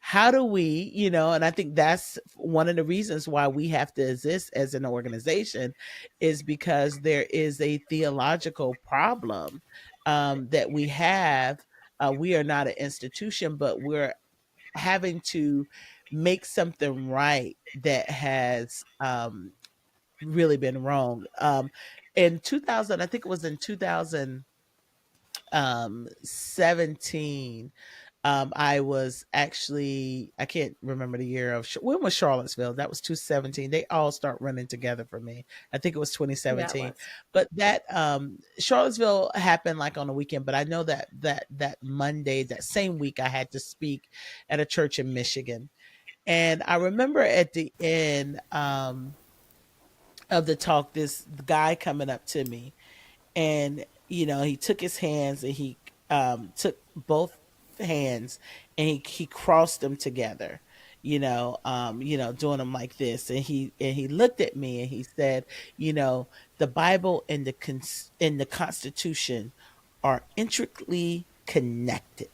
how do we, and I think that's one of the reasons why we have to exist as an organization, is because there is a theological problem that we have. We are not an institution, but we're having to make something right that has really been wrong. In 2000, I think it was in 2017, I was actually, I can't remember the year of when was Charlottesville. That was 2017. They all start running together for me. I think it was Yeah, it 2017. was. But that Charlottesville happened like on a weekend. But I know that Monday, that same week, I had to speak at a church in Michigan. And I remember at the end of the talk, this guy coming up to me, and he took his hands, and he took both hands, and he crossed them together, doing them like this, and he looked at me, and he said, the Bible and the Constitution are intricately connected.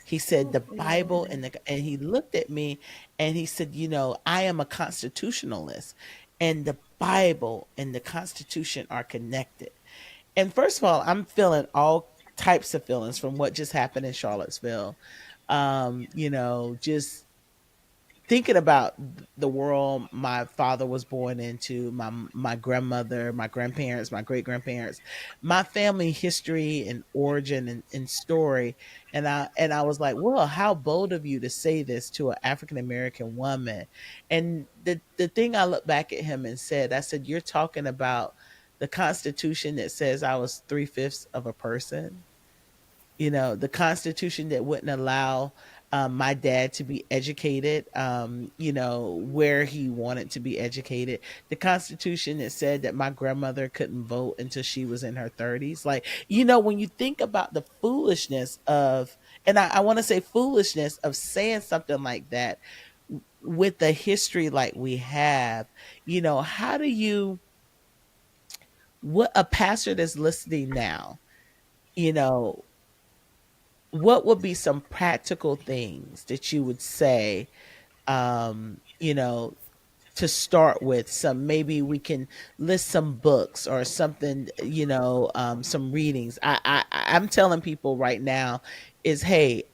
He said the Bible Mm. and he looked at me, and he said, I am a constitutionalist, and the Bible and the Constitution are connected. And first of all, I'm feeling all types of feelings from what just happened in Charlottesville. Just thinking about the world my father was born into, my grandmother, my grandparents, my great grandparents, my family history and origin and story. And I was like, well, how bold of you to say this to an African American woman. And the thing, I looked back at him and said, I said, you're talking about the Constitution that says I was 3/5 of a person, the Constitution that wouldn't allow my dad to be educated, where he wanted to be educated. The Constitution that said that my grandmother couldn't vote until she was in her 30s. Like, when you think about the foolishness of, and I want to say foolishness of saying something like that with the history like we have, how do you, what a pastor that's listening now, you know, what would be some practical things that you would say, um, you know, to start with? Some, maybe we can list some books or something, some readings. I'm telling people right now is, hey,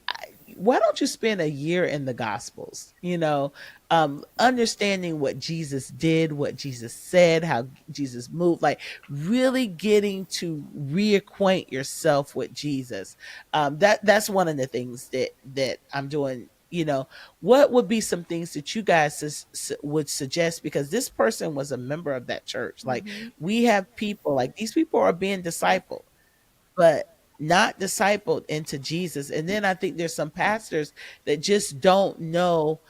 why don't you spend a year in the Gospels? Understanding what Jesus did, what Jesus said, how Jesus moved, like really getting to reacquaint yourself with Jesus. That's one of the things that I'm doing. What would be some things that you guys would suggest? Because this person was a member of that church. Like, Mm-hmm. we have people, like, these people are being Yep. discipled, but not discipled into Jesus. And then I think there's some pastors that just don't know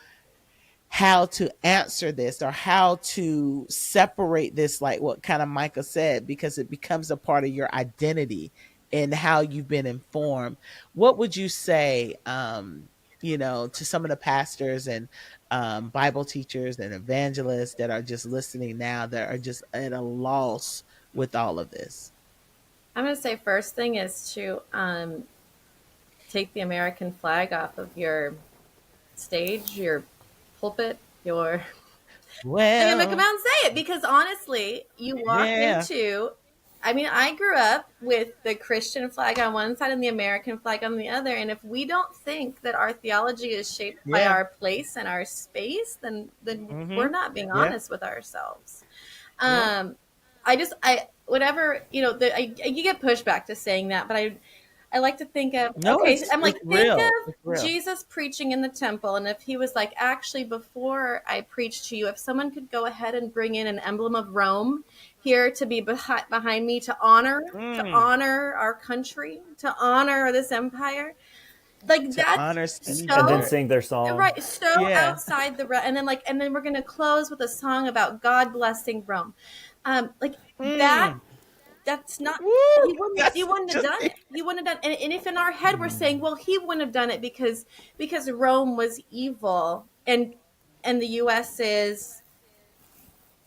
how to answer this or how to separate this, like what kind of Micah said, because it becomes a part of your identity and how you've been informed. What would you say, to some of the pastors and Bible teachers and evangelists that are just listening now, that are just at a loss with all of this? I'm going to say first thing is to take the American flag off of your stage, your pulpit, your. I'm gonna come Well, out and say it because honestly, you walk yeah. into. I mean, I grew up with the Christian flag on one side and the American flag on the other, and if we don't think that our theology is shaped by Yeah. our place and our space, then we're Mhm. not being Yeah. honest with ourselves. Yeah. I whatever you get pushback to saying that, but I like to think of, No, okay, it's I'm it's like, think real. It's of real. Jesus preaching in the temple. And if he was like, actually, before I preach to you, if someone could go ahead and bring in an emblem of Rome here to be behind me to Mm, honor our country, to honor this empire, like to that's honor And then so Caesar. sing their song. right, so Yeah. outside and then we're gonna close with a song about God blessing Rome. Like that Mm. that's not Woo! he That's wouldn't have just done it. He wouldn't have done and if in our head we're saying, well, he wouldn't have done it because Rome was evil and the US is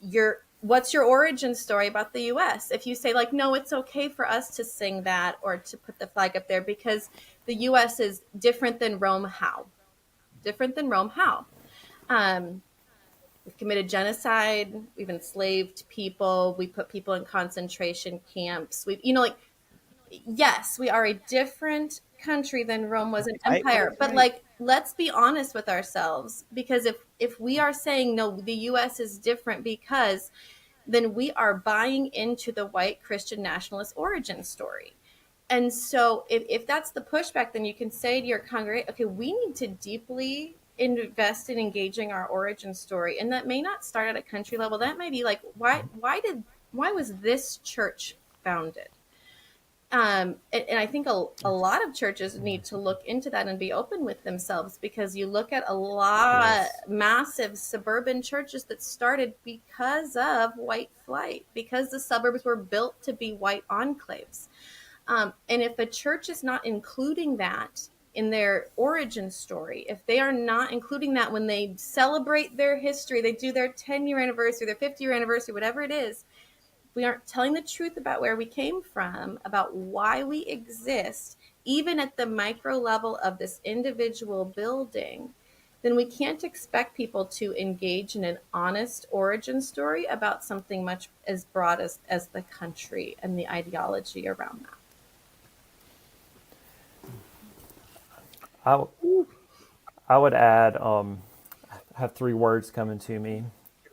your what's your origin story about the US? If you say like, no, it's okay for us to sing that or to put the flag up there because the US is different than Rome, how? Different than Rome. How? Um, we've committed genocide. We've enslaved people. We put people in concentration camps. We've, like, yes, we are a different country than Rome was an Right, right, empire. But right. like, let's be honest with ourselves, because if we are saying no, the U.S. is different because, then we are buying into the white Christian nationalist origin story. And so if that's the pushback, then you can say to your congregation, okay, we need to deeply invest in engaging our origin story. And that may not start at a country level. That may be like, why was this church founded? And I think a lot of churches need to look into that and be open with themselves, because you look at a lot Yes. massive suburban churches that started because of white flight, because the suburbs were built to be white enclaves. And if a church is not including that in their origin story, if they are not including that when they celebrate their history, they do their 10-year anniversary, their 50-year anniversary, whatever it is, we aren't telling the truth about where we came from, about why we exist, even at the micro level of this individual building, then we can't expect people to engage in an honest origin story about something much as broad as the country and the ideology around that. I, I would add, I have three words coming to me: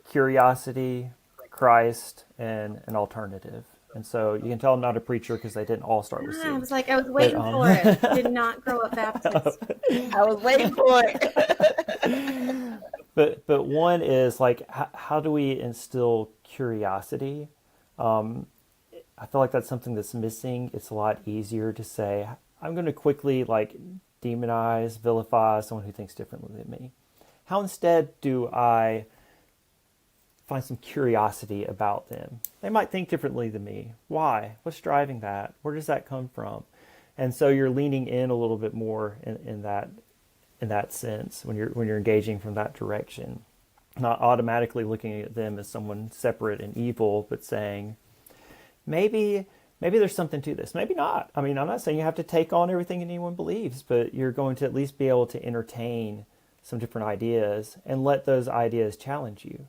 curiosity, Christ, and an alternative. And so you can tell I'm not a preacher because they didn't all start with Yeah, I C. was like, I was But waiting for it. You did not grow up Baptist. I was waiting for it. but one is like, how do we instill curiosity? I feel like that's something that's missing. It's a lot easier to say, I'm going to quickly like demonize, vilify someone who thinks differently than me. How instead do I find some curiosity about them? They might think differently than me. Why? What's driving that? Where does that come from? And so you're leaning in a little bit more in that sense when you're engaging from that direction, not automatically looking at them as someone separate and evil, but saying, maybe there's something to this. Maybe not. I mean, I'm not saying you have to take on everything anyone believes, but you're going to at least be able to entertain some different ideas and let those ideas challenge you.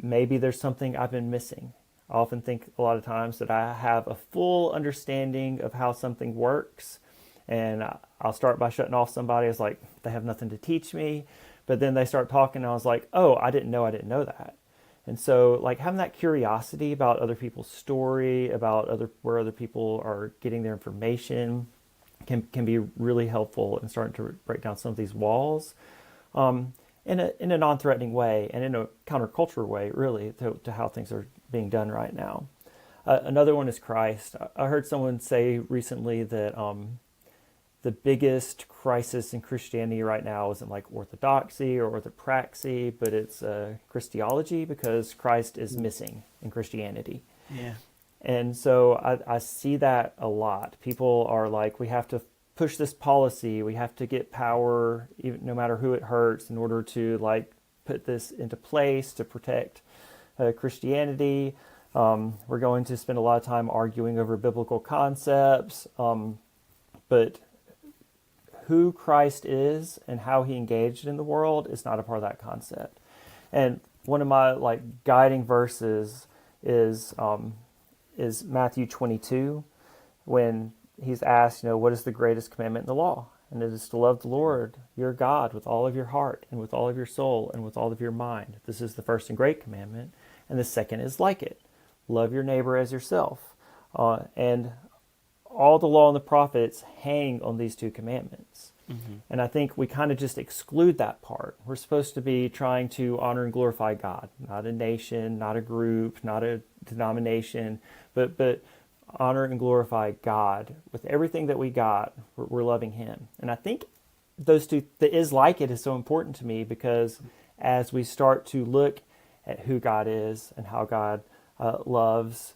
Maybe there's something I've been missing. I often think a lot of times that I have a full understanding of how something works, and I'll start by shutting off somebody. It's like they have nothing to teach me, but then they start talking, and I was like, oh, I didn't know that. And so, like, having that curiosity about other people's story, about where other people are getting their information, can be really helpful in starting to break down some of these walls, in a non-threatening way and in a counterculture way, really, to how things are being done right now. Another one is Christ. I heard someone say recently that the biggest crisis in Christianity right now isn't like orthodoxy or orthopraxy, but it's Christology, because Christ is missing in Christianity. Yeah. And so I see that a lot. People are like, we have to push this policy, we have to get power, even no matter who it hurts, in order to like put this into place to protect Christianity. We're going to spend a lot of time arguing over biblical concepts, but who Christ is and how he engaged in the world is not a part of that concept. And one of my like guiding verses is Matthew 22, when he's asked, what is the greatest commandment in the law? And it is to love the Lord your God with all of your heart and with all of your soul and with all of your mind. This is the first and great commandment. And the second is like it: love your neighbor as yourself. And all the law and the prophets hang on these two commandments. Mm-hmm. And I think we kind of just exclude that part. We're supposed to be trying to honor and glorify God, not a nation, not a group, not a denomination, but honor and glorify God with everything that we got. We're loving him. And I think those two, the is like it is so important to me, because as we start to look at who God is and how God loves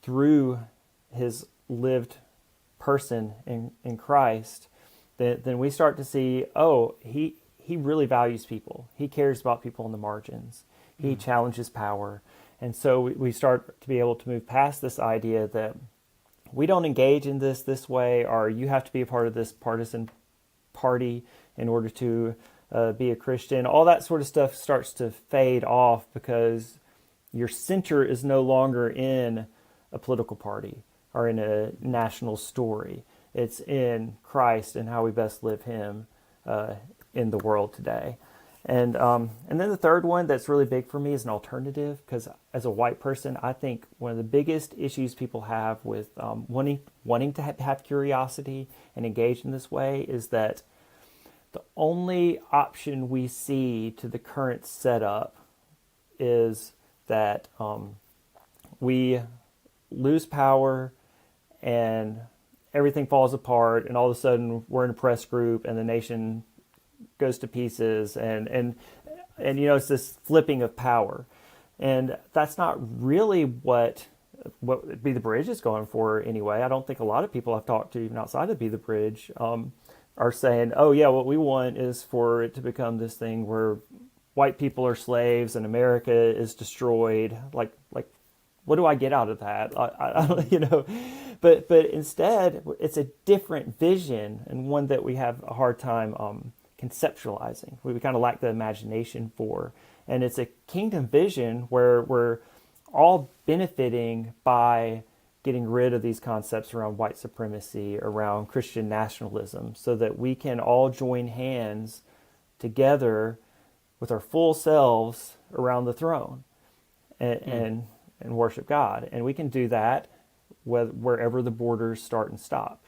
through his lived person in Christ, then we start to see, oh, he really values people. He cares about people in the margins. He challenges power. And so we start to be able to move past this idea that we don't engage in this way, or you have to be a part of this partisan party in order to be a Christian. All that sort of stuff starts to fade off because your center is no longer in a political party or in a national story. It's in Christ and how we best live Him in the world today. And then the third one that's really big for me is an alternative, because as a white person, I think one of the biggest issues people have with wanting to have curiosity and engage in this way is that the only option we see to the current setup is that we lose power and everything falls apart, and all of a sudden we're in a press group and the nation goes to pieces, and it's this flipping of power, and that's not really what Be the Bridge is going for anyway. I don't think a lot of people I've talked to, even outside of Be the Bridge, are saying, oh yeah, what we want is for it to become this thing where white people are slaves and America is destroyed. Like what do I get out of that? I don't, but instead it's a different vision, and one that we have a hard time conceptualizing. We kind of lack the imagination for, and it's a kingdom vision where we're all benefiting by getting rid of these concepts around white supremacy, around Christian nationalism, so that we can all join hands together with our full selves around the throne and worship God. And we can do that wherever the borders start and stop.